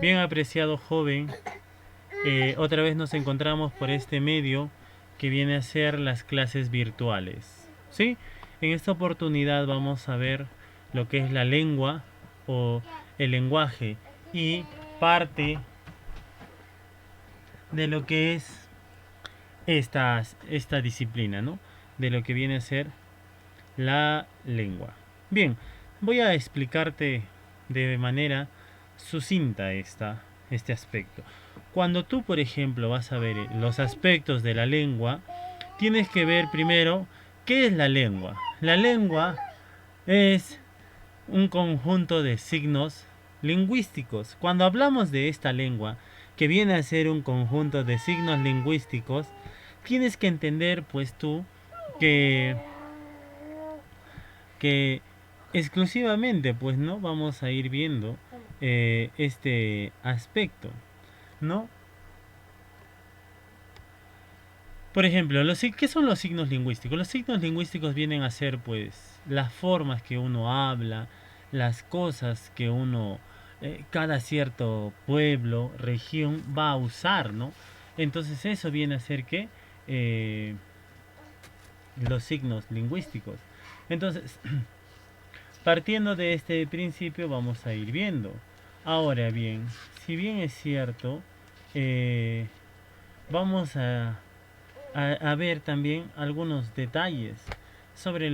Bien apreciado joven, otra vez nos encontramos por este medio que viene a ser las clases virtuales. ¿Sí? En esta oportunidad vamos a ver lo que es la lengua o el lenguaje y parte de lo que es esta disciplina, ¿no? De lo que viene a ser la lengua. Bien, voy a explicarte de manera sucinta este aspecto. Cuando tú, por ejemplo, vas a ver los aspectos de la lengua, tienes que ver primero qué es la lengua. La lengua es un conjunto de signos lingüísticos. Cuando hablamos de esta lengua, que viene a ser un conjunto de signos lingüísticos, tienes que entender, pues tú, que que exclusivamente pues no vamos a ir viendo este aspecto, ¿no? Por ejemplo, ¿qué son los signos lingüísticos? Los signos lingüísticos vienen a ser pues las formas que uno habla, las cosas que uno, cada cierto pueblo, región va a usar, ¿no? Entonces eso viene a ser que eh, los signos lingüísticos. Entonces, partiendo de este principio vamos a ir viendo. Ahora bien, si bien es cierto, eh, vamos a ver también algunos detalles sobre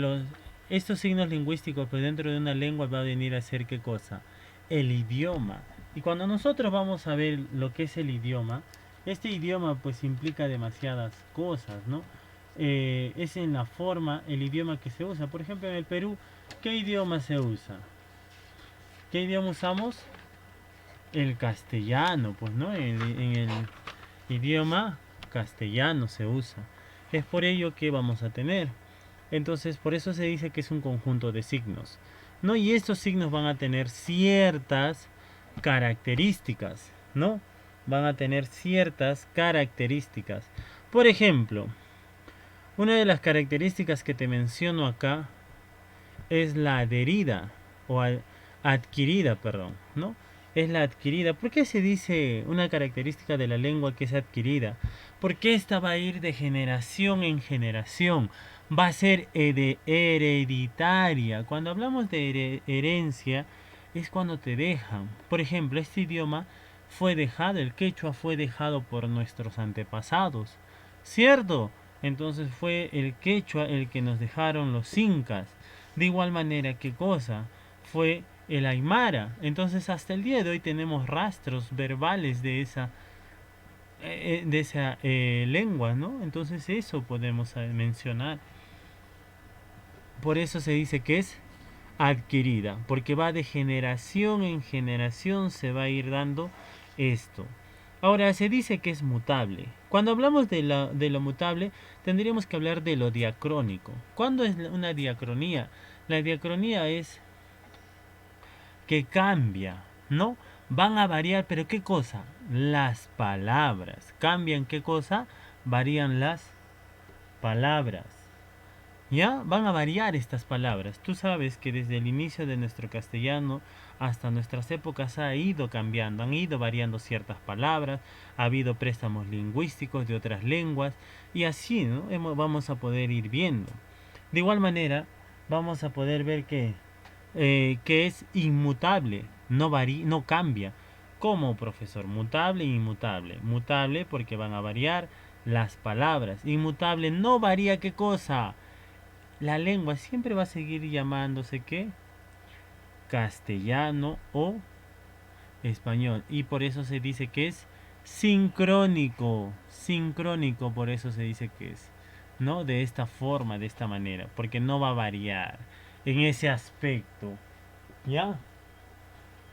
estos signos lingüísticos, pues dentro de una lengua va a venir a ser qué cosa, el idioma. Y cuando nosotros vamos a ver lo que es el idioma, este idioma pues implica demasiadas cosas, ¿no? Es en la forma, el idioma que se usa. Por ejemplo, en el Perú, ¿qué idioma se usa? ¿Qué idioma usamos? El castellano, pues, ¿no? En el idioma castellano se usa. Es por ello que vamos a tener. Entonces, por eso se dice que es un conjunto de signos, ¿no? Y estos signos van a tener ciertas características, ¿no? Van a tener ciertas características. Por ejemplo, una de las características que te menciono acá es la adherida o adquirida, perdón, ¿no? Es la adquirida. ¿Por qué se dice una característica de la lengua que es adquirida? Porque esta va a ir de generación en generación. Va a ser hereditaria. Cuando hablamos de herencia es cuando te dejan. Por ejemplo, este idioma fue dejado, el quechua fue dejado por nuestros antepasados. ¿Cierto? Entonces fue el quechua el que nos dejaron los incas. De igual manera, ¿qué cosa? Fue el aymara. Entonces hasta el día de hoy tenemos rastros verbales de esa lengua, ¿no? Entonces eso podemos mencionar. Por eso se dice que es adquirida, porque va de generación en generación se va a ir dando esto. Ahora se dice que es mutable. Cuando hablamos de lo mutable, tendríamos que hablar de lo diacrónico. ¿Cuándo es una diacronía? La diacronía es que cambia, ¿no? Van a variar, pero ¿qué cosa? Las palabras. ¿Cambian qué cosa? Varían las palabras. ¿Ya? Van a variar estas palabras. Tú sabes que desde el inicio de nuestro castellano hasta nuestras épocas ha ido cambiando, han ido variando ciertas palabras, ha habido préstamos lingüísticos de otras lenguas y así, ¿no? Vamos a poder ir viendo. De igual manera, vamos a poder ver que es inmutable, no cambia. ¿Cómo, profesor? Mutable e inmutable. Mutable porque van a variar las palabras. Inmutable no varía qué cosa. La lengua siempre va a seguir llamándose ¿qué? Castellano o español. Y por eso se dice que es sincrónico. Sincrónico, por eso se dice que es. ¿No? De esta forma, de esta manera. Porque no va a variar en ese aspecto. ¿Ya?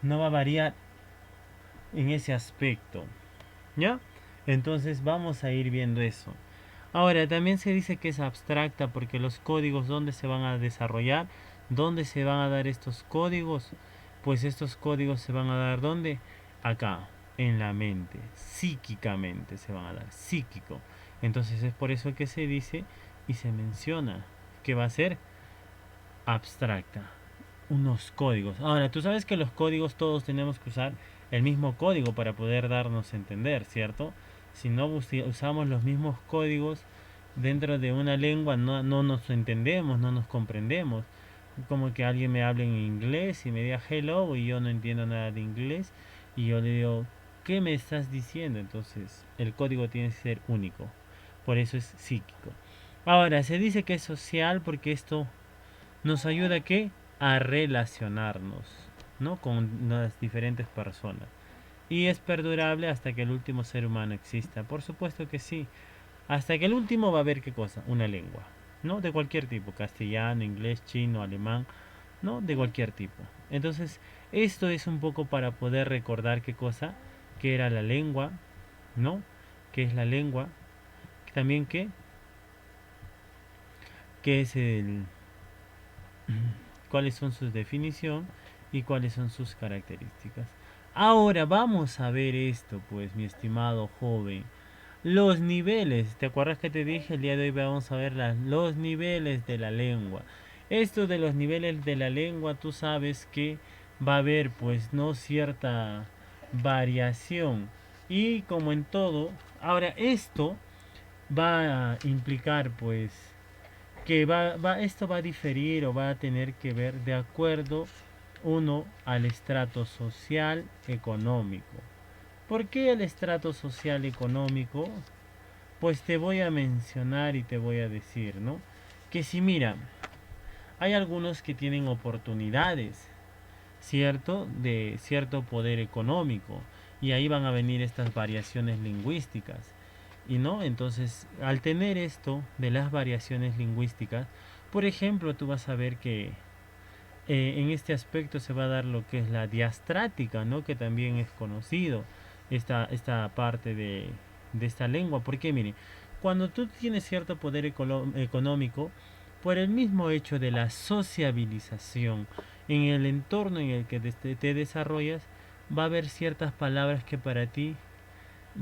No va a variar en ese aspecto. ¿Ya? Entonces vamos a ir viendo eso. Ahora, también se dice que es abstracta porque los códigos, ¿dónde se van a desarrollar? ¿Dónde se van a dar estos códigos? Pues estos códigos se van a dar ¿dónde? Acá, en la mente, psíquicamente se van a dar, psíquico. Entonces es por eso que se dice y se menciona que va a ser abstracta, unos códigos. Ahora, tú sabes que los códigos todos tenemos que usar el mismo código para poder darnos a entender, ¿cierto? Si no usamos los mismos códigos dentro de una lengua, no nos entendemos, no nos comprendemos. Como que alguien me hable en inglés y me diga hello y yo no entiendo nada de inglés y yo le digo, ¿qué me estás diciendo? Entonces, el código tiene que ser único. Por eso es psíquico. Ahora, se dice que es social porque esto nos ayuda a relacionarnos, ¿no? Con las diferentes personas. Y es perdurable hasta que el último ser humano exista. Por supuesto que sí. Hasta que el último va a haber qué cosa, una lengua, ¿no? De cualquier tipo, castellano, inglés, chino, alemán, ¿no? De cualquier tipo. Entonces, esto es un poco para poder recordar qué cosa, que era la lengua, ¿no? ¿Qué es la lengua? También qué es cuáles son sus definición y cuáles son sus características. Ahora vamos a ver esto, pues, mi estimado joven. Los niveles, ¿te acuerdas que te dije el día de hoy vamos a ver los niveles de la lengua? Esto de los niveles de la lengua, tú sabes que va a haber pues no cierta variación. Y como en todo, ahora esto va a implicar pues que esto va a diferir o va a tener que ver de acuerdo uno al estrato social económico. ¿Por qué el estrato social económico? Pues te voy a mencionar y te voy a decir, ¿no? Que si mira, hay algunos que tienen oportunidades, ¿cierto? De cierto poder económico. Y ahí van a venir estas variaciones lingüísticas. Y no, entonces, al tener esto de las variaciones lingüísticas, por ejemplo, tú vas a ver que en este aspecto se va a dar lo que es la diastrática, ¿no? Que también es conocido esta parte de esta lengua. Porque mire, cuando tú tienes cierto poder económico, por el mismo hecho de la sociabilización en el entorno en el que te desarrollas, va a haber ciertas palabras que para ti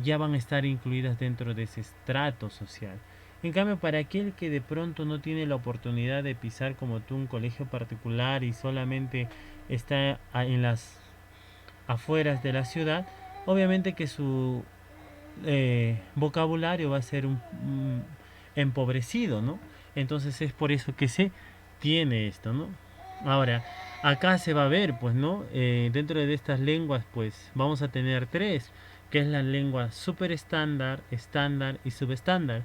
ya van a estar incluidas dentro de ese estrato social. En cambio, para aquel que de pronto no tiene la oportunidad de pisar como tú un colegio particular y solamente está en las afueras de la ciudad, obviamente que su vocabulario va a ser empobrecido, ¿no? Entonces es por eso que se tiene esto, ¿no? Ahora, acá se va a ver, pues, ¿no? Dentro de estas lenguas, pues, vamos a tener tres, que es la lengua super estándar, estándar y subestándar,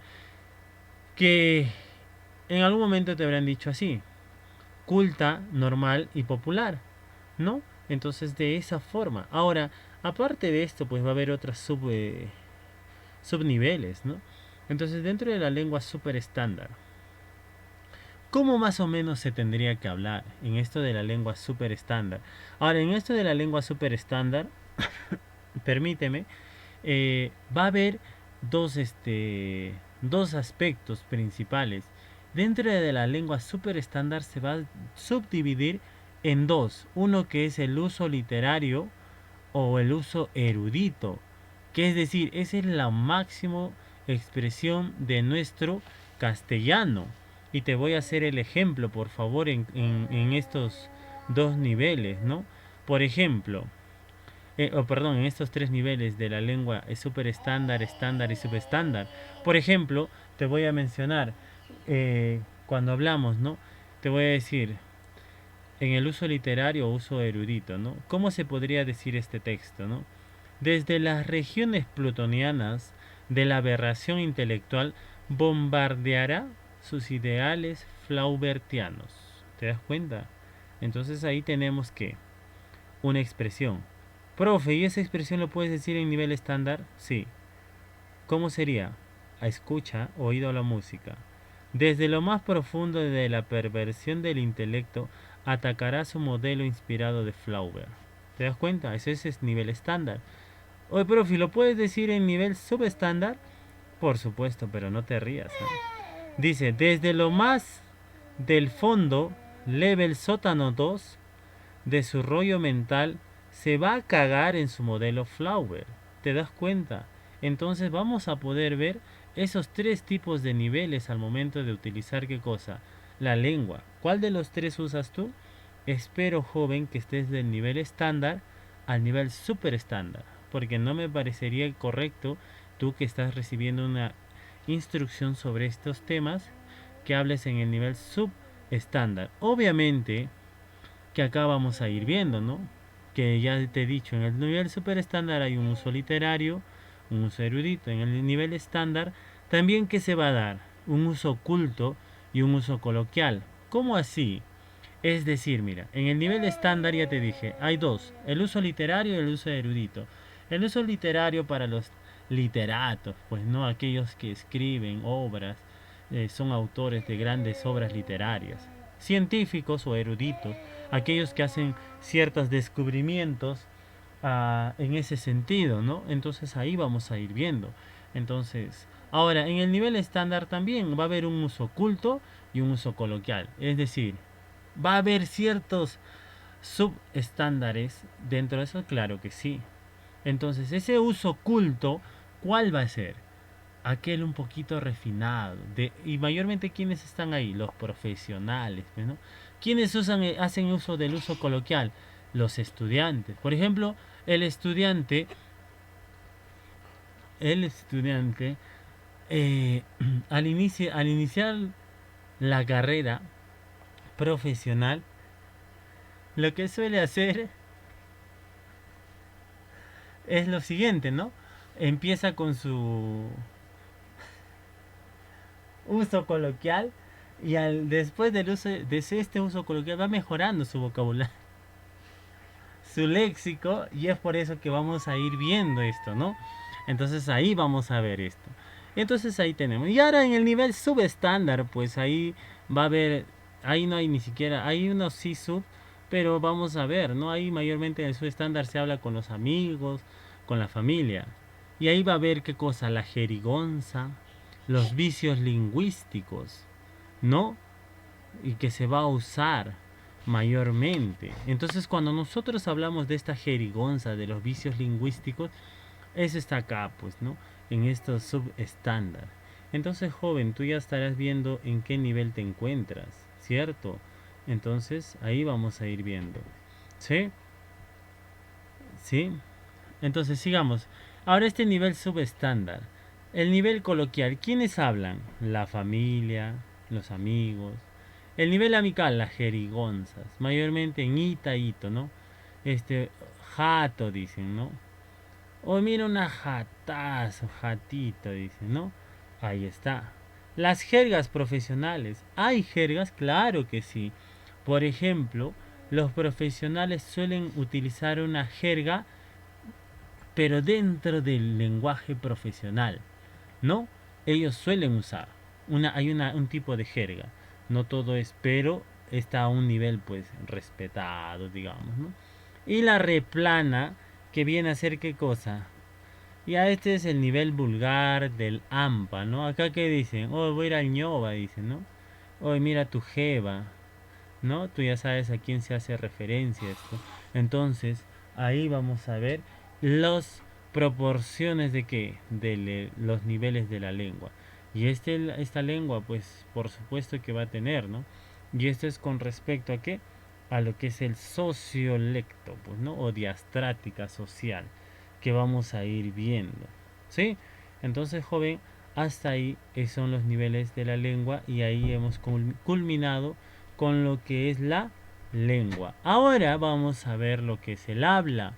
que en algún momento te habrán dicho así, culta, normal y popular, ¿no? Entonces de esa forma. Ahora, aparte de esto, pues va a haber otras subniveles, ¿no? Entonces dentro de la lengua super estándar, ¿cómo más o menos se tendría que hablar en esto de la lengua super estándar? Ahora, en esto de la lengua super estándar, permíteme, va a haber dos aspectos principales. Dentro de la lengua super estándar se va a subdividir en dos. Uno que es el uso literario o el uso erudito, que es decir, esa es la máxima expresión de nuestro castellano. Y te voy a hacer el ejemplo, por favor, en estos dos niveles, ¿no? Por ejemplo, perdón, en estos tres niveles de la lengua es super estándar, estándar y subestándar. Por ejemplo, te voy a mencionar, cuando hablamos, ¿no? Te voy a decir, en el uso literario o uso erudito, ¿no? ¿Cómo se podría decir este texto, ¿no? Desde las regiones plutonianas de la aberración intelectual bombardeará sus ideales flaubertianos. ¿Te das cuenta? Entonces ahí tenemos que una expresión. Profe, ¿y esa expresión lo puedes decir en nivel estándar? Sí. ¿Cómo sería? A escucha, oído a la música. Desde lo más profundo de la perversión del intelecto, atacará su modelo inspirado de Flaubert. ¿Te das cuenta? Ese es nivel estándar. Oye, profe, ¿lo puedes decir en nivel subestándar? Por supuesto, pero no te rías, ¿no? Dice, desde lo más del fondo, level sótano 2 de su rollo mental, se va a cagar en su modelo Flaubert. ¿Te das cuenta? Entonces vamos a poder ver esos tres tipos de niveles al momento de utilizar qué cosa. La lengua. ¿Cuál de los tres usas tú? Espero, joven, que estés del nivel estándar al nivel super estándar, porque no me parecería correcto tú que estás recibiendo una instrucción sobre estos temas que hables en el nivel subestándar. Obviamente que acá vamos a ir viendo, ¿no? Que ya te he dicho, en el nivel super estándar hay un uso literario, un uso erudito. En el nivel estándar también que se va a dar un uso oculto y un uso coloquial. ¿Cómo así? Es decir, mira, en el nivel estándar ya te dije, hay dos, el uso literario y el uso erudito. El uso literario para los literatos, pues no aquellos que escriben obras, son autores de grandes obras literarias. Científicos o eruditos, aquellos que hacen ciertos descubrimientos en ese sentido, ¿no? Entonces ahí vamos a ir viendo. Entonces, ahora en el nivel estándar también va a haber un uso oculto y un uso coloquial. Es decir, va a haber ciertos subestándares dentro de eso, claro que sí. Entonces, ese uso oculto, ¿cuál va a ser? Aquel un poquito refinado. Y mayormente, ¿quiénes están ahí? Los profesionales, ¿no? ¿Quiénes hacen uso del uso coloquial? Los estudiantes. Por ejemplo, el estudiante, el estudiante, eh, al iniciar la carrera profesional, lo que suele hacer es lo siguiente, ¿no? Empieza con su uso coloquial y después del uso de este uso coloquial va mejorando su vocabulario, su léxico, y es por eso que vamos a ir viendo esto, ¿no? Entonces ahí vamos a ver esto. Entonces ahí tenemos. Y ahora en el nivel subestándar, pues ahí va a haber, ahí no hay ni siquiera, hay unos sí sub, pero vamos a ver, ¿no? Ahí mayormente en el subestándar se habla con los amigos, con la familia. Y ahí va a ver qué cosa, la jerigonza, los vicios lingüísticos, ¿no? Y que se va a usar mayormente. Entonces cuando nosotros hablamos de esta jerigonza, de los vicios lingüísticos, eso está acá, pues, ¿no? En estos subestándar. Entonces, joven, tú ya estarás viendo en qué nivel te encuentras, ¿cierto? Entonces, ahí vamos a ir viendo. ¿Sí? ¿Sí? Entonces, sigamos. Ahora este nivel subestándar. El nivel coloquial, ¿quiénes hablan? La familia, los amigos. El nivel amical, las jerigonzas. Mayormente en ita, ito, ¿no? Jato dicen, ¿no? O mira una jatazo, jatito, dice, ¿no? Ahí está. Las jergas profesionales. ¿Hay jergas? Claro que sí. Por ejemplo, los profesionales suelen utilizar una jerga, pero dentro del lenguaje profesional, ¿no? Ellos suelen usar. Un tipo de jerga. No todo es, pero está a un nivel, pues, respetado, digamos, ¿no? Y la replana, que viene a ser qué cosa. Ya este es el nivel vulgar del AMPA, ¿no? Acá que dicen, oh, voy a ir al ñoba, dicen, ¿no? Oh, mira tu jeva, ¿no? Tú ya sabes a quién se hace referencia esto. Entonces, ahí vamos a ver las proporciones de qué, los niveles de la lengua. Y esta lengua, pues, por supuesto que va a tener, ¿no? Y esto es con respecto a qué, a lo que es el sociolecto, pues, ¿no? O diastrática social, que vamos a ir viendo, ¿sí? Entonces, joven, hasta ahí son los niveles de la lengua y ahí hemos culminado con lo que es la lengua. Ahora vamos a ver lo que es el habla.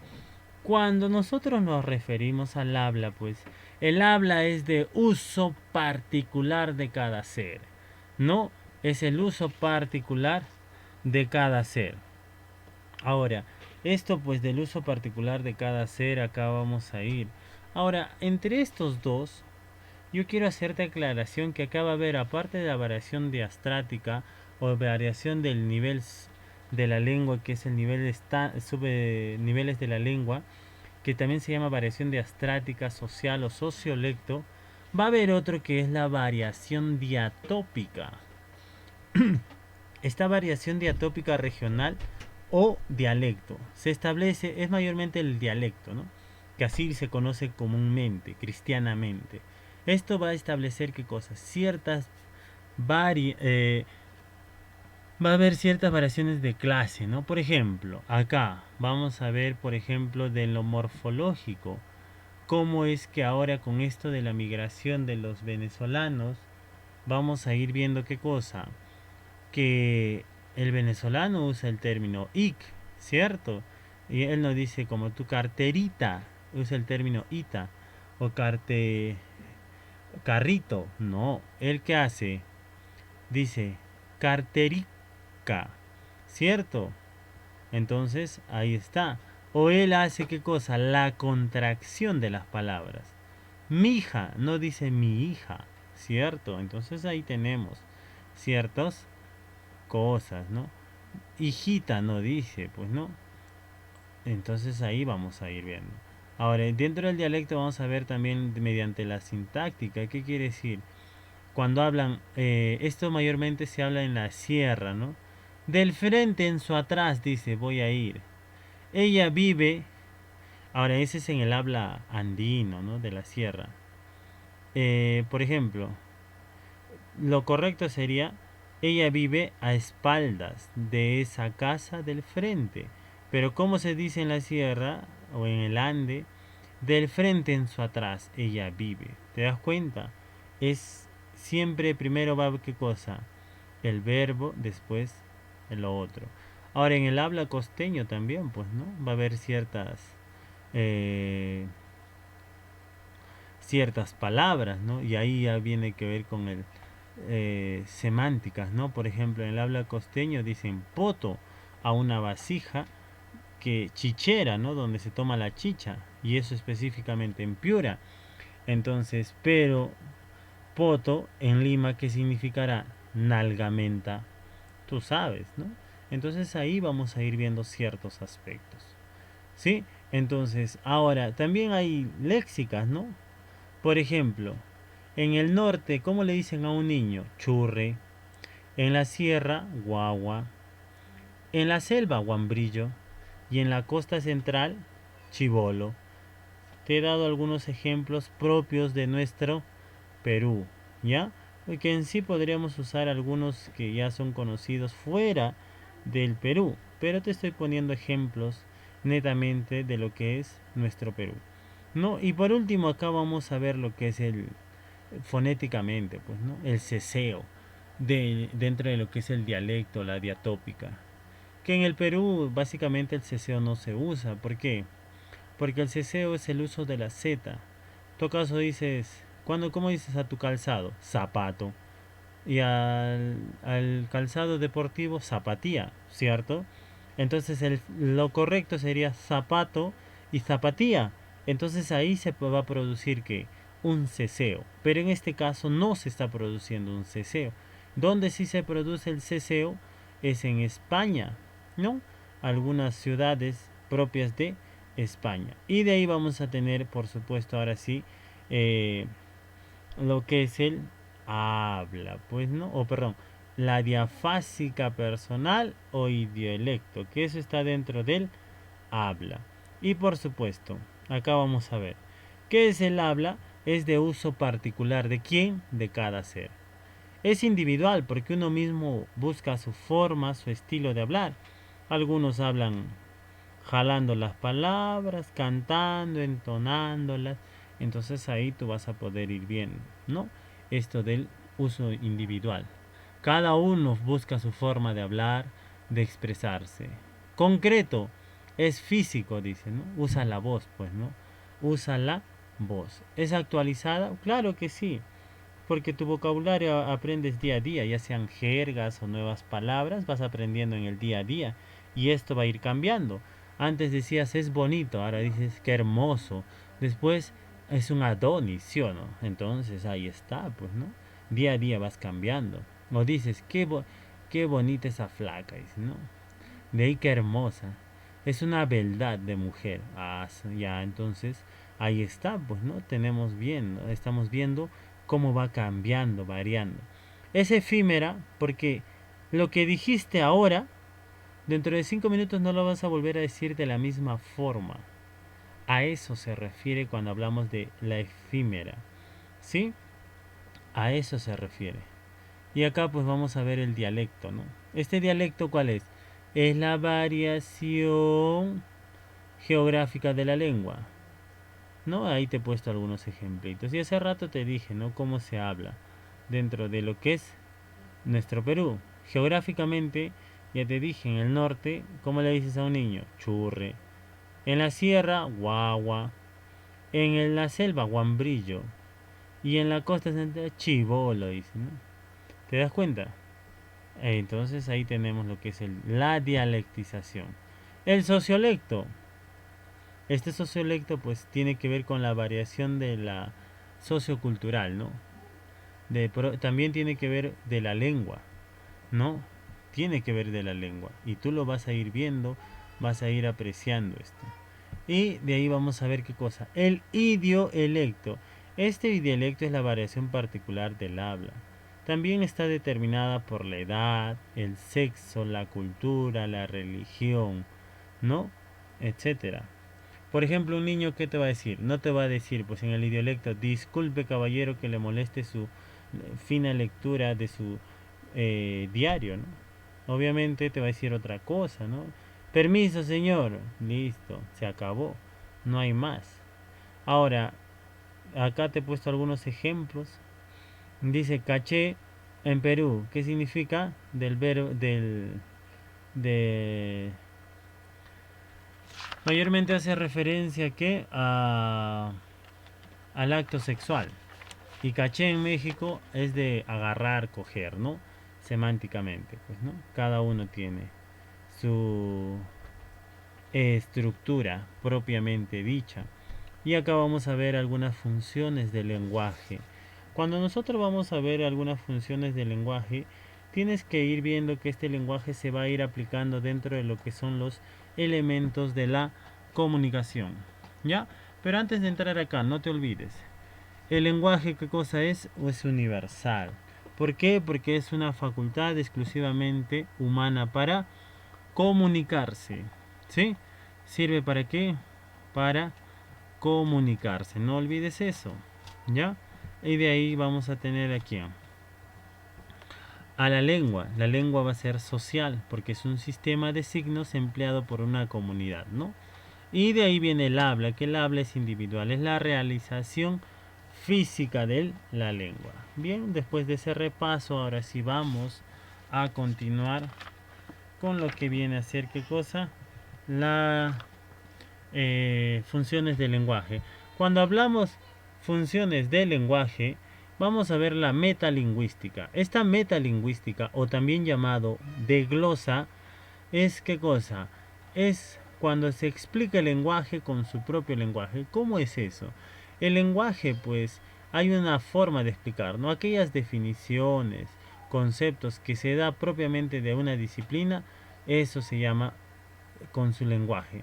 Cuando nosotros nos referimos al habla, pues el habla es de uso particular de cada ser, ¿no? Es el uso particular de cada ser. Ahora, esto pues del uso particular de cada ser, acá vamos a ir. Ahora, entre estos dos, yo quiero hacerte aclaración que acá va a haber, aparte de la variación diastrática o variación del nivel de la lengua, que es el nivel niveles de la lengua, que también se llama variación diastrática, social o sociolecto, va a haber otro que es la variación diatópica. Esta variación diatópica regional o dialecto se establece, es mayormente el dialecto, ¿no? Que así se conoce comúnmente, cristianamente. Esto va a establecer qué cosas, ciertas va a haber ciertas variaciones de clase, ¿no? Por ejemplo, acá vamos a ver, por ejemplo, de lo morfológico, cómo es que ahora con esto de la migración de los venezolanos, vamos a ir viendo qué cosa, que el venezolano usa el término ic, ¿cierto? Y él no dice como tu carterita, usa el término ita, o carrito, no, ¿él qué hace? Dice carterica, ¿cierto? Entonces, ahí está. O él hace qué cosa? La contracción de las palabras. Mi hija, no dice mi hija, ¿cierto? Entonces ahí tenemos ciertas cosas, ¿no? Hijita no dice, pues no. Entonces ahí vamos a ir viendo. Ahora, dentro del dialecto vamos a ver también mediante la sintáctica. ¿Qué quiere decir? Cuando hablan, esto mayormente se habla en la sierra, ¿no? Del frente en su atrás dice, voy a ir. Ella vive, ahora ese es en el habla andino, ¿no? De la sierra. Por ejemplo, lo correcto sería, ella vive a espaldas de esa casa del frente. Pero como se dice en la sierra o en el ande, del frente en su atrás ella vive. ¿Te das cuenta? Es siempre primero va qué cosa, el verbo, después lo otro. Ahora en el habla costeño también, pues, ¿no? Va a haber eh, ciertas palabras, ¿no? Y ahí ya viene que ver con el semánticas, ¿no? Por ejemplo, en el habla costeño dicen poto a una vasija que chichera, ¿no? Donde se toma la chicha, y eso específicamente en Piura. Entonces, pero poto en Lima, ¿qué significará? Nalgamenta, tú sabes, ¿no? Entonces ahí vamos a ir viendo ciertos aspectos, ¿sí? Entonces, ahora, también hay léxicas, ¿no? Por ejemplo, en el norte, ¿cómo le dicen a un niño? Churre. En la sierra, guagua. En la selva, guambrillo. Y en la costa central, chivolo. Te he dado algunos ejemplos propios de nuestro Perú, ¿ya? Que en sí podríamos usar algunos que ya son conocidos fuera del Perú, pero te estoy poniendo ejemplos netamente de lo que es nuestro Perú. ¿No? Y por último acá vamos a ver lo que es el fonéticamente, pues, ¿no? El ceseo dentro de lo que es el dialecto, la diatópica. Que en el Perú básicamente el ceseo no se usa. ¿Por qué? Porque el ceseo es el uso de la Z. En todo caso dices, ¿cómo dices a tu calzado? Zapato. Y al calzado deportivo, zapatía, ¿cierto? Entonces lo correcto sería zapato y zapatía. Entonces ahí se va a producir que un ceseo. Pero en este caso no se está produciendo un ceseo. Donde sí se produce el ceseo es en España, ¿no? Algunas ciudades propias de España. Y de ahí vamos a tener, por supuesto, ahora sí, eh, lo que es el habla, pues no, o perdón, la diafásica personal o idiolecto, que eso está dentro del habla. Y por supuesto, acá vamos a ver, ¿qué es el habla? Es de uso particular de quién, de cada ser. Es individual porque uno mismo busca su forma, su estilo de hablar. Algunos hablan jalando las palabras, cantando, entonándolas. Entonces ahí tú vas a poder ir viendo, ¿no? Esto del uso individual. Cada uno busca su forma de hablar, de expresarse. Concreto, es físico, dice, ¿no? Usa la voz, pues, ¿no? Usa la voz. ¿Es actualizada? Claro que sí, porque tu vocabulario aprendes día a día, ya sean jergas o nuevas palabras, vas aprendiendo en el día a día y esto va a ir cambiando. Antes decías es bonito, ahora dices qué hermoso, después es un Adonis, ¿sí o no? Entonces ahí está, pues, ¿no? Día a día vas cambiando. O dices qué bonita esa flaca, dices, ¿no? De ahí qué hermosa. Es una beldad de mujer. Ah, ya, entonces ahí está, pues, ¿no? Tenemos bien, ¿no? Estamos viendo cómo va cambiando, variando. Es efímera porque lo que dijiste ahora, dentro de 5 minutos no lo vas a volver a decir de la misma forma. A eso se refiere cuando hablamos de la efímera. ¿Sí? A eso se refiere. Y acá pues vamos a ver el dialecto, ¿no? ¿Este dialecto cuál es? Es la variación geográfica de la lengua, ¿no? Ahí te he puesto algunos ejemplitos. Y hace rato te dije, ¿no? Cómo se habla dentro de lo que es nuestro Perú. Geográficamente, ya te dije, en el norte, ¿cómo le dices a un niño? Churre. En la sierra, guagua. En la selva, guambrillo. Y en la costa central, chivolo, dicen, ¿no? ¿Te das cuenta? Entonces ahí tenemos lo que es la dialectización. El sociolecto. Este sociolecto pues tiene que ver con la variación de la sociocultural, ¿no? También tiene que ver de la lengua, ¿no? Tiene que ver de la lengua. Y tú lo vas a ir viendo, vas a ir apreciando esto. Y de ahí vamos a ver qué cosa. El idioelecto. Este idioelecto es la variación particular del habla. También está determinada por la edad, el sexo, la cultura, la religión, ¿no? Etcétera. Por ejemplo, un niño, ¿qué te va a decir? No te va a decir, pues en el idiolecto, disculpe caballero que le moleste su fina lectura de su diario, ¿no? Obviamente te va a decir otra cosa, ¿no? Permiso, señor. Listo, se acabó. No hay más. Ahora, acá te he puesto algunos ejemplos. Dice caché en Perú. ¿Qué significa? Del verbo, de... Mayormente hace referencia que al acto sexual. Y caché en México es de agarrar, coger, ¿no? Semánticamente, pues, ¿no? Cada uno tiene su estructura propiamente dicha. Y acá vamos a ver algunas funciones del lenguaje. Cuando nosotros vamos a ver algunas funciones del lenguaje, tienes que ir viendo que este lenguaje se va a ir aplicando dentro de lo que son los elementos de la comunicación. ¿Ya? Pero antes de entrar acá, no te olvides. El lenguaje, ¿qué cosa es? Es universal. ¿Por qué? Porque es una facultad exclusivamente humana para comunicarse. ¿Sí? ¿Sirve para qué? Para comunicarse. No olvides eso. ¿Ya? Y de ahí vamos a tener aquí a la lengua. La lengua va a ser social porque es un sistema de signos empleado por una comunidad, ¿no? Y de ahí viene el habla, que el habla es individual, es la realización física de la lengua. Bien, después de ese repaso, ahora sí vamos a continuar con lo que viene a ser, ¿qué cosa? Las funciones del lenguaje. Cuando hablamos funciones del lenguaje, vamos a ver la metalingüística. Esta metalingüística, o también llamado de glosa, es ¿qué cosa? Es cuando se explica el lenguaje con su propio lenguaje. ¿Cómo es eso? El lenguaje, pues, hay una forma de explicar, ¿no? Aquellas definiciones, conceptos que se da propiamente de una disciplina, eso se llama con su lenguaje.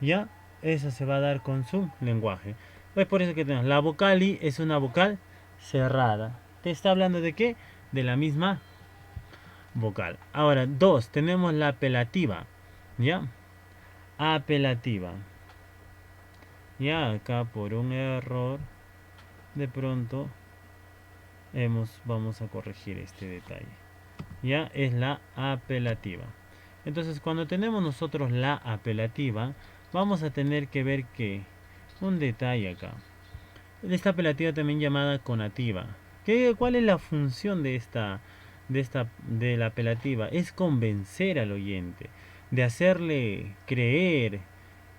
¿Ya? Eso se va a dar con su lenguaje. Pues por eso que tenemos la vocali es una vocal cerrada. ¿Te está hablando de qué? De la misma vocal. Ahora, dos, tenemos la apelativa. ¿Ya? Apelativa. Ya acá por un error, de pronto vamos a corregir este detalle. Ya es la apelativa. Entonces, cuando tenemos nosotros la apelativa, vamos a tener que ver que un detalle acá. Esta apelativa también llamada conativa. ¿Cuál es la función de la apelativa? Es convencer al oyente, de hacerle creer,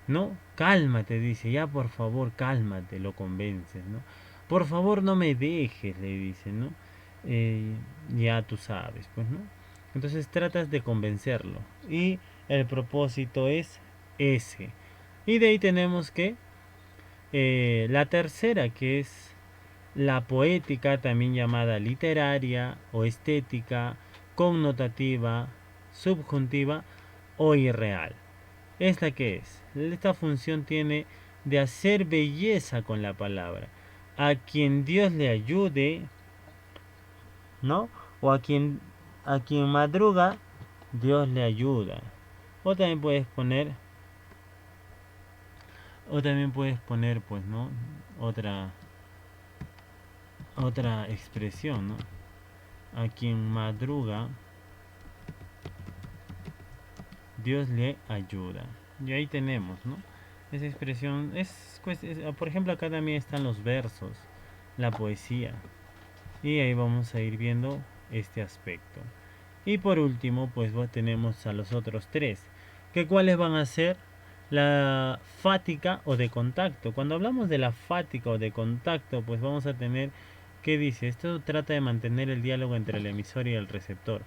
¿no? Cálmate, dice, ya por favor, cálmate, lo convences, ¿no? Por favor, no me dejes, le dice, ¿no? Ya tú sabes, pues, ¿no? Entonces tratas de convencerlo. Y el propósito es ese. Y de ahí tenemos que la tercera, que es la poética, también llamada literaria o estética, connotativa, subjuntiva o irreal. ¿Esta qué es? Esta función tiene de hacer belleza con la palabra. A quien Dios le ayude, ¿no? O a quien madruga, Dios le ayuda. O también puedes poner, pues, ¿no? Otra expresión, ¿no? A quien madruga, Dios le ayuda. Y ahí tenemos, ¿no? Esa expresión por ejemplo, acá también están los versos, la poesía. Y ahí vamos a ir viendo este aspecto. Y por último, pues tenemos a los otros tres. ¿Que cuáles van a ser? La fática o de contacto. Cuando hablamos de la fática o de contacto, pues vamos a tener, ¿qué dice? Esto trata de mantener el diálogo entre el emisor y el receptor.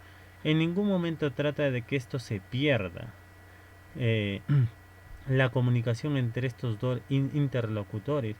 En ningún momento trata de que esto se pierda. Eh, la comunicación entre estos dos interlocutores.